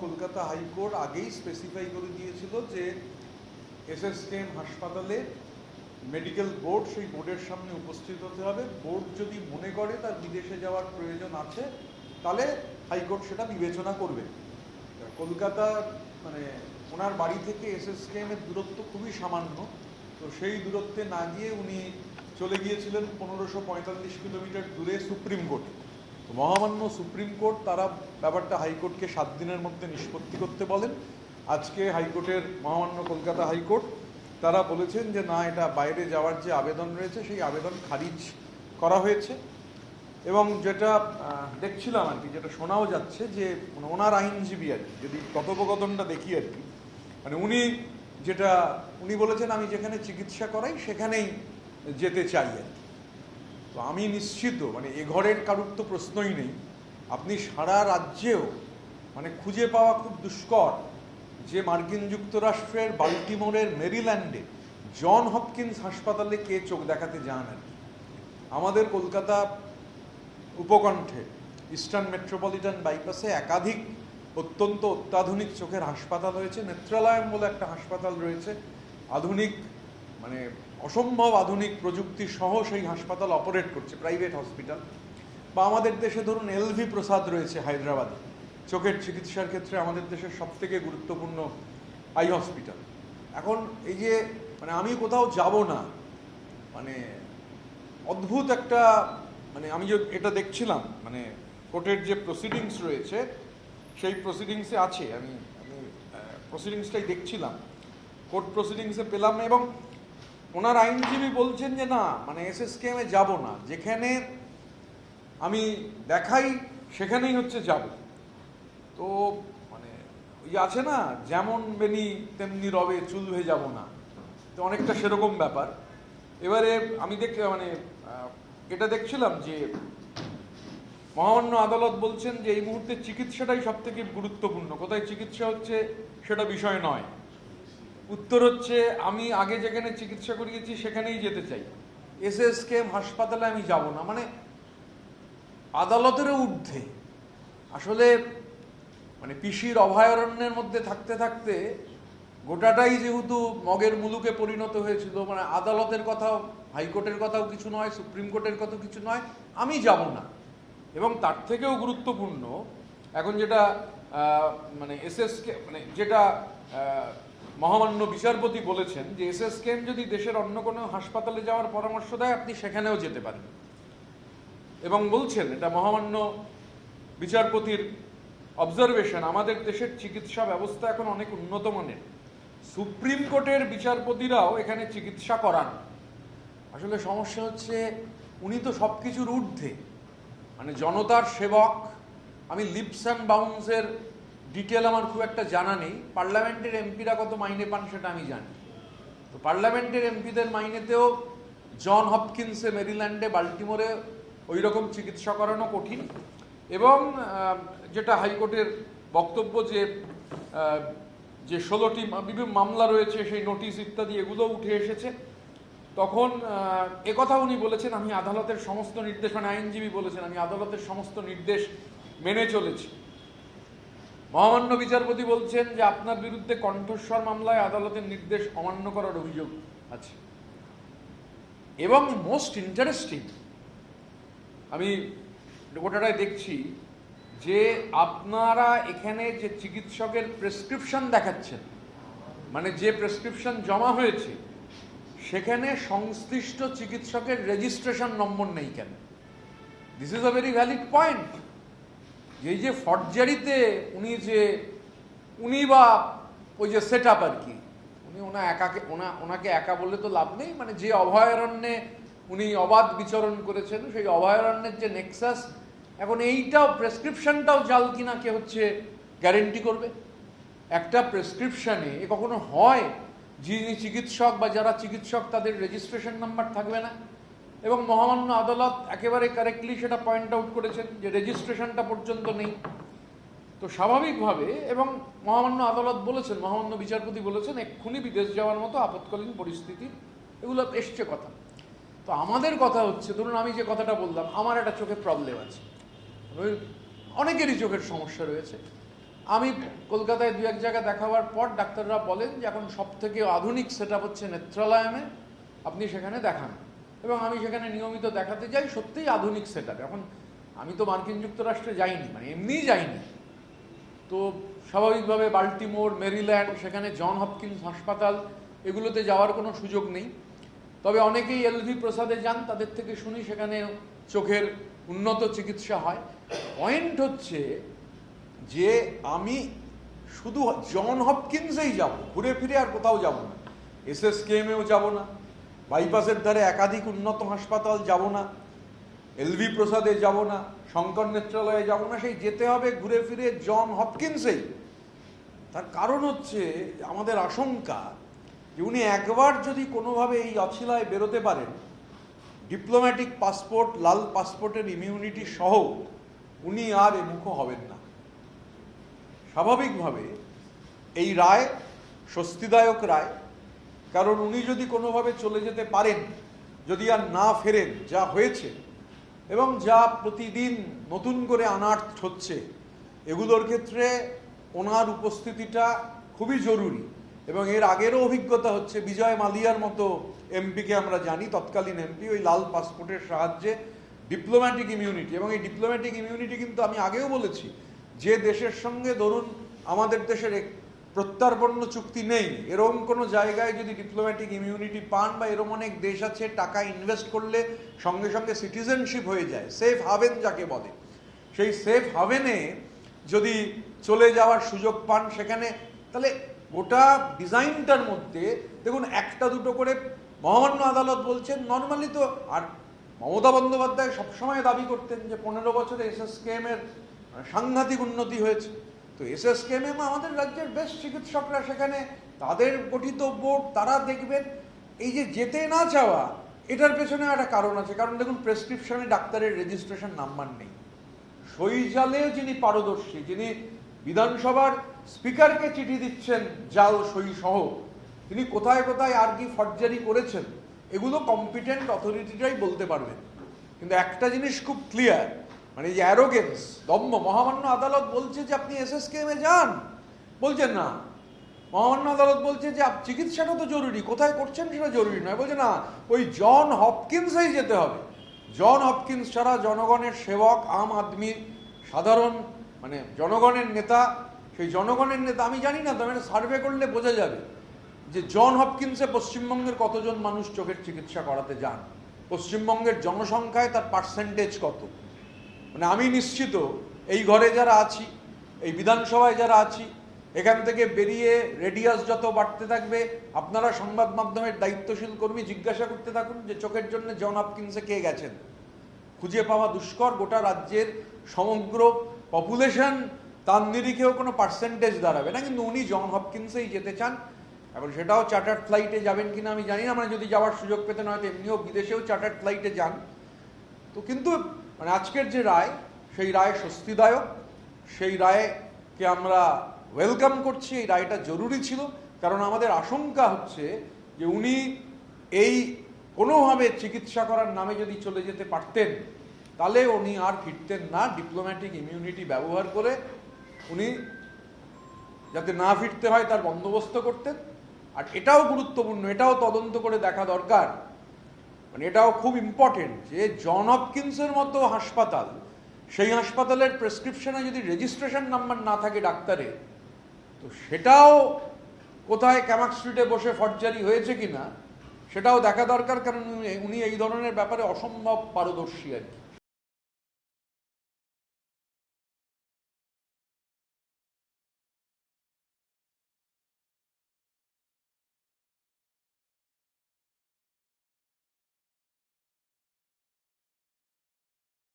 Kolkata high court আগেই specify করে দিয়েছিল যে এসএসকেএম হাসপাতালে মেডিকেল বোর্ড সেই বোর্ডের সামনে উপস্থিত হতে হবে। বোর্ড যদি মনে করে তার বিদেশে যাওয়ার প্রয়োজন আছে তাহলে হাইকোর্ট সেটা বিবেচনা করবে। কলকাতা মানে ওনার বাড়ি থেকে এসএসকেএম এর দূরত্ব খুবই সামান্য, তো সেই দূরত্বে না গিয়ে উনি চলে গিয়েছিলেন 1545 কিলোমিটার দূরে সুপ্রিম কোর্টে। তো মহামান্য সুপ্রিম কোর্ট তারা ব্যাপারটা হাইকোর্টকে 7 দিনের মধ্যে নিষ্পত্তি করতে বলেন। আজকে হাইকোর্টের মহামান্য কলকাতা হাইকোর্ট তারা বলেছেন যে না, এটা বাইরে যাওয়ার যে আবেদন রয়েছে সেই আবেদন খারিজ করা হয়েছে। এবং যেটা দেখছিলাম আর কি, যেটা শোনাও যাচ্ছে যে ওনার আইনজীবী আর কি, যদি কথোপকথনটা দেখি আর কি, মানে উনি বলেছেন আমি যেখানে চিকিৎসা করাই সেখানেই যেতে চাই আর কি। তো আমি নিশ্চিত মানে এ ঘরের কারুর তো প্রশ্নই নেই, আপনি সারা রাজ্যেও মানে খুঁজে পাওয়া খুব দুষ্কর যে মার্কিন যুক্তরাষ্ট্রের বাল্টিমোরের মেরিল্যান্ডে জন হপকিন্স হাসপাতালে কে চোখ দেখাতে যান আর কি। আমাদের কলকাতা উপকণ্ঠে ইস্টার্ন মেট্রোপলিটন বাইপাসে একাধিক অত্যন্ত অত্যাধুনিক চোখের হাসপাতাল হয়েছে। নেত্রালয়ম বলে একটা হাসপাতাল রয়েছে, আধুনিক মানে অসম্ভব আধুনিক প্রযুক্তি সহ সেই হাসপাতাল অপারেট করছে, প্রাইভেট হসপিটাল। বা আমাদের দেশে ধরুন এলভি প্রসাদ রয়েছে হায়দ্রাবাদে, চোখের চিকিৎসার ক্ষেত্রে আমাদের দেশের সবথেকে গুরুত্বপূর্ণ আই হসপিটাল। এখন এই যে মানে আমি কোথাও যাব না, মানে অদ্ভুত একটা মানে আমি যে এটা দেখছিলাম মানে কোর্টের যে প্রসিডিংস রয়েছে সেই প্রসিডিংসে আছে, আমি প্রসিডিংসটাই দেখছিলাম, কোর্ট প্রসিডিংসে পেলাম না। এবং ওনার আইনজীবী বলছেন যে না মানে এসএসকেএমে যাব না, যেখানে আমি দেখাই সেখানেই হচ্ছে যাব। তো মানে ওই আছে না, যেমন বেনি তেমনি রবে চুল ভেজাবো না, তো অনেকটা সেরকম ব্যাপার। এবারে আমি মানে এটা দেখছিলাম যে মহামান্য আদালত বলছেন যে এই মুহূর্তে চিকিৎসাটাই সব থেকে গুরুত্বপূর্ণ, কোথায় চিকিৎসা হচ্ছে সেটা বিষয় নয়। উত্তর হচ্ছে আমি আগে যেখানে চিকিৎসা করিয়েছি সেখানেই যেতে চাই, এসএসকেএম হাসপাতালে আমি যাব না। মানে আদালতেরও ঊর্ধ্বে আসলে মানে পিসির অভয়ারণ্যের মধ্যে থাকতে থাকতে গোটাটাই যেহেতু মগের মুলুকে পরিণত হয়েছিল, মানে আদালতের কথাও হাইকোর্টের কথাও কিছু নয়, সুপ্রিম কোর্টের কথাও কিছু নয়, আমি যাব না। এবং তার থেকেও গুরুত্বপূর্ণ এখন যেটা মানে মানে যেটা মহামান্য বিচারপতি বলেছেন যে এসএসকেএম যদি দেশের অন্য কোনো হাসপাতালে যাওয়ার পরামর্শ দেয় আপনি সেখানেও যেতে পারেন। এবং বলছেন এটা মহামান্য বিচারপতির অবজারভেশন, আমাদের দেশের চিকিৎসা ব্যবস্থা এখন অনেক উন্নত মানের, সুপ্রিম কোর্টের বিচারপতিরাও এখানে চিকিৎসা করান। আসলে সমস্যা হচ্ছে উনি তো সব কিছুর ঊর্ধ্বে, মানে জনতার সেবক। আমি লিপস অ্যান্ড বাউন্সের ডিটেল আমার খুব একটা জানা নেই, পার্লামেন্টের এমপিরা কত মাইনে পান সেটা আমি জানি। তো পার্লামেন্টের এমপিদের মাইনেতেও জন হপকিন্সে মেরিল্যান্ডে বাল্টিমোরে ওই রকম চিকিৎসা করানো কঠিন। এবং যেটা হাইকোর্টের বক্তব্য যে 16টি মামলা রয়েছে সেই নোটিশ ইত্যাদি এগুলো উঠে এসেছে, তখন একথা উনি বলেছেন আমি আদালতের সমস্ত নির্দেশ, মানে আইনজীবী বলেছেন আমি আদালতের সমস্ত নির্দেশ মেনে চলেছি। মহামান্য বিচারপতি বলছেন যে আপনার বিরুদ্ধে কণ্ঠস্বর মামলায় আদালতের নির্দেশ অমান্য করার অভিযোগ আছে। এবং মোস্ট ইন্টারেস্টিং, আমি গোটাটাই দেখছি যে আপনারা এখানে যে চিকিৎসকের প্রেসক্রিপশন দেখাচ্ছেন, মানে যে প্রেসক্রিপশন জমা হয়েছে সেখানে সংশ্লিষ্ট চিকিৎসকের রেজিস্ট্রেশন নম্বর নেই কেন? This is a very valid point. এই যে ফর্জারিতে উনি বা ওই যে সেট আপ আর কি, ওনাকে একা বললে তো লাভ নেই, মানে যে অভয়ারণ্যে উনি অবাধ বিচরণ করেছেন সেই অভয়ারণ্যের যে নেক্সাস, এখন এইটাও প্রেসক্রিপশনটাও জাল কিনা কে হচ্ছে গ্যারেন্টি করবে? একটা প্রেসক্রিপশনে এ কখনো হয় যিনি চিকিৎসক বা যারা চিকিৎসক তাদের রেজিস্ট্রেশন নাম্বার থাকবে না? এবং মহামান্য আদালত একেবারে কারেক্টলি সেটা পয়েন্ট আউট করেছেন যে রেজিস্ট্রেশনটা পর্যন্ত নেই। তো স্বাভাবিকভাবে, এবং মহামান্য আদালত বলেছেন, মহামান্য বিচারপতি বলেছেন এক্ষুনি বিদেশ যাওয়ার মতো আপৎকালীন পরিস্থিতি, এগুলো এসছে কথা। তো আমাদের কথা হচ্ছে, ধরুন আমি যে কথাটা বললাম আমার একটা চোখে প্রবলেম আছে, অনেকেরই চোখের সমস্যা রয়েছে, আমি কলকাতায় দু এক জায়গায় দেখাবার পর ডাক্তাররা বলেন যে এখন সব থেকে আধুনিক সেট আপ হচ্ছে নেত্রালয়ে, আপনি সেখানে দেখান। এবং আমি সেখানে নিয়মিত দেখাতে যাই, সত্যিই আধুনিক সেট আপ। এখন আমি তো মার্কিন যুক্তরাষ্ট্রে যাইনি, মানে এমনিই যাইনি, তো স্বাভাবিকভাবে বাল্টিমোর, মেরিল্যান্ড, সেখানে জন হপকিন্স হাসপাতাল, এগুলোতে যাওয়ার কোনো সুযোগ নেই। তবে অনেকেই এলভি প্রসাদে যান, তাদের থেকে শুনি সেখানে চোখের উন্নত চিকিৎসা হয়। পয়েন্ট হচ্ছে যে আমি শুধু জন হপকিন্সেই যাব, ঘুরে ফিরে আর কোথাও যাব না। এসএসকেএমেও যাব না, বাইপাসের ধারে একাধিক উন্নত হাসপাতাল যাব না, এলভি প্রসাদে যাব না, শঙ্কর নেত্রালয়ে যাব না, সেই যেতে হবে ঘুরে ফিরে জন হপকিন্সেই। তার কারণ হচ্ছে আমাদের আশঙ্কা যে উনি একবার যদি কোনোভাবে এই অছিলায় বেরোতে পারেন, ডিপ্লোম্যাটিক পাসপোর্ট, লাল পাসপোর্টের ইমিউনিটি সহ উনি আর এমুখ হবেন না। স্বাভাবিকভাবে এই রায় স্বস্তিদায়ক রায়, কারণ উনি যদি কোনোভাবে চলে যেতে পারেন, যদি আর না ফেরেন, যা হয়েছে এবং যা প্রতিদিন নতুন করে আনার্ট হচ্ছে, এগুলোর ক্ষেত্রে ওনার উপস্থিতিটা খুবই জরুরি। এবং এর আগেরও অভিজ্ঞতা হচ্ছে, বিজয় মালিয়ার মতো এমপিকে আমরা জানি, তৎকালীন এমপি, ওই লাল পাসপোর্টের সাহায্যে ডিপ্লোম্যাটিক ইমিউনিটি, এবং এই ডিপ্লোম্যাটিক ইমিউনিটি কিন্তু আমি আগেও বলেছি, যে দেশের সঙ্গে ধরুন আমাদের দেশের প্রত্যর্পণ চুক্তি নেই, এরকম কোনো জায়গায় যদি ডিপ্লোম্যাটিক ইমিউনিটি পান, বা এরকম অনেক দেশ আছে টাকা ইনভেস্ট করলে সঙ্গে সঙ্গে সিটিজেনশিপ হয়ে যায়, সেফ হাভেন যাকে বলে, সেই সেফ হাভেনে যদি চলে যাওয়ার সুযোগ পান সেখানে, তাহলে গোটা ডিজাইনটার মধ্যে দেখুন একটা দুটো করে মহামান্য আদালত বলছেন। নর্মালি তো, আর মমতা বন্দ্যোপাধ্যায় সবসময় দাবি করতেন যে 15 বছরে এসএসকেএম এর সাংঘাতিক উন্নতি হয়েছে। তো এসএসকেএম আমাদের রাজ্যের বেশ চিকিৎসকরা সেখানে, তাদের গঠিত বোর্ড, তারা দেখবেন। এই যে যেতে না চাওয়া, এটার পেছনে একটা কারণ আছে। কারণ দেখুন, প্রেসক্রিপশনে ডাক্তারের রেজিস্ট্রেশন নাম্বার নেই। সই-জালেও যিনি পারদর্শী, যিনি বিধানসভার স্পিকারকে চিঠি দিচ্ছেন জাল সই সহ, তিনি কোথায় কোথায় আর কি ফর্জারি করেছেন, এগুলো কম্পিটেন্ট অথরিটিটাই বলতে পারবেন। কিন্তু একটা জিনিস খুব ক্লিয়ার, মানে এই যে অ্যারোগেন্স, দম্ভ, মহামান্য আদালত বলছে যে আপনি এসএসকেএমে যান, বলছেন না। মহামান্য আদালত বলছে যে চিকিৎসাটা তো জরুরি, কোথায় করছেন সেটা জরুরি নয়, বলছে না, ওই জন হপকিন্সেই যেতে হবে। জন হপকিন্স ছাড়া জনগণের সেবক, আম আদমি, সাধারণ মানে জনগণের নেতা, সেই জনগণের নেতা আমি জানি না, তবে সার্ভে করলে বোঝা যাবে যে জন হপকিন্সে পশ্চিমবঙ্গের কতজন মানুষ চোখের চিকিৎসা করাতে যান, পশ্চিমবঙ্গের জনসংখ্যায় তার পার্সেন্টেজ কত। মানে আমি নিশ্চিত এই ঘরে যারা আছি, এই বিধানসভায় যারা আছি, এখান থেকে বেরিয়ে রেডিয়াস যত বাড়তে থাকবে, আপনারা সংবাদ মাধ্যমের দায়িত্বশীল কর্মী জিজ্ঞাসা করতে থাকুন যে চোখের জন্য জন হপকিন্সে কে গেছেন। খুঁজে পাওয়া দুষ্কর। গোটা রাজ্যের সমগ্র পপুলেশন তার নিরিখেও কোনো পার্সেন্টেজ দাঁড়াবে না, কিন্তু উনি জন হপকিন্সেই যেতে চান। এখন সেটাও চার্টার্ড ফ্লাইটে যাবেন কিনা আমি জানি না, মানে যদি যাওয়ার সুযোগ পেতেন হয়তো এমনিও বিদেশেও চার্টার্ড ফ্লাইটে যান। তো কিন্তু মানে আজকের যে রায়, সেই রায় স্বস্তিদায়ক, সেই রায়কে আমরা ওয়েলকাম করছি। এই রায়টা জরুরি ছিল, কারণ আমাদের আশঙ্কা হচ্ছে যে উনি এই কোনোভাবে চিকিৎসা করার নামে যদি চলে যেতে পারতেন, তাহলে উনি আর ফিরতেন না। ডিপ্লোম্যাটিক ইমিউনিটি ব্যবহার করে উনি যাতে না ফিরতে হয় তার বন্দোবস্ত করতেন। আর এটাও গুরুত্বপূর্ণ, এটাও তদন্ত করে দেখা দরকার, মানে এটাও খুব ইম্পর্টেন্ট যে জন হপকিন্সের মতো হাসপাতাল, সেই হাসপাতালের প্রেসক্রিপশনে যদি রেজিস্ট্রেশন নাম্বার না থাকে ডাক্তারের, তো সেটাও কোথায় ক্যামাক স্ট্রিটে বসে ফর্জারি হয়েছে কিনা সেটাও দেখা দরকার। কারণ উনি এই ধরনের ব্যাপারে অসম্ভব পারদর্শী আর কি।